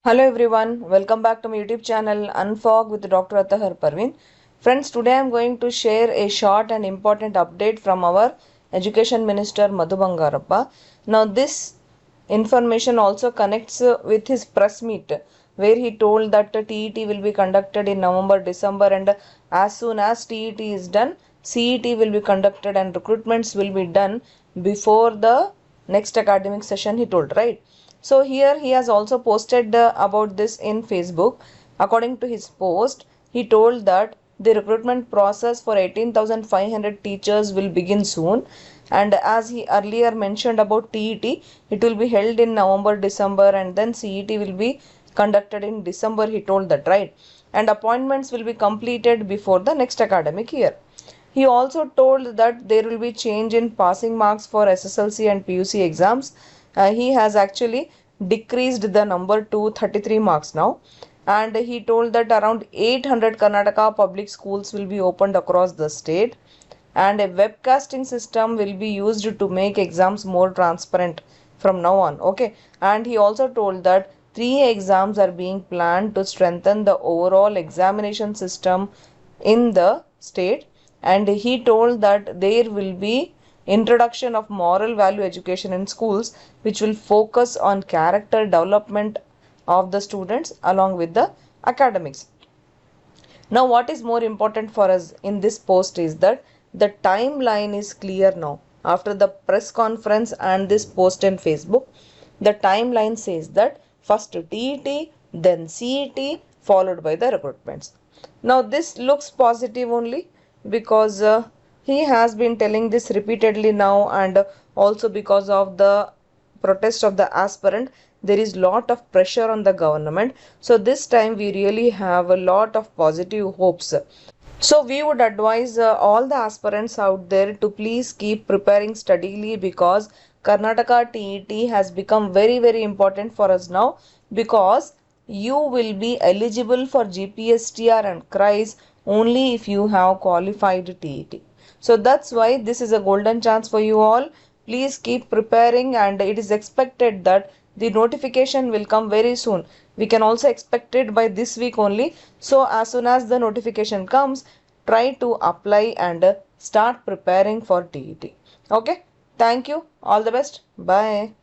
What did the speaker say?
Hello everyone, welcome back to my YouTube channel Unfog with Dr. Atahar Parveen. Friends, today I am going to share a short and important update from our Education Minister Madhu Bangarappa. Now this information also connects with his press meet where he told that TET will be conducted in November, December, and as soon as TET is done, CET will be conducted and recruitments will be done before the next academic session, he told, right? So here he has also posted about this in Facebook. According to his post, he told that the recruitment process for 18,500 teachers will begin soon, and as he earlier mentioned about TET, it will be held in November, December, and then CET will be conducted in December, he told that, right? And appointments will be completed before the next academic year. He also told that there will be change in passing marks for SSLC and PUC exams. He has actually decreased the number to 33 marks now. And he told that around 800 Karnataka public schools will be opened across the state. And a webcasting system will be used to make exams more transparent from now on. Okay. And he also told that 3 exams are being planned to strengthen the overall examination system in the state, and he told that there will be introduction of moral value education in schools which will focus on character development of the students along with the academics. Now what is more important for us in this post is that the timeline is clear now. After the press conference and this post in Facebook, the timeline says that first TET, then CET, followed by the recruitments. Now this looks positive only because he has been telling this repeatedly now, and also because of the protest of the aspirant, there is lot of pressure on the government. So this time we really have a lot of positive hopes. So we would advise all the aspirants out there to please keep preparing steadily, because Karnataka TET has become very important for us now, because you will be eligible for GPSTR and CRISE only if you have qualified TET. So that's why this is a golden chance for you all. Please keep preparing, and it is expected that the notification will come very soon. We can also expect it by this week only. So as soon as the notification comes, try to apply and start preparing for TET. Okay. Thank you. All the best. Bye.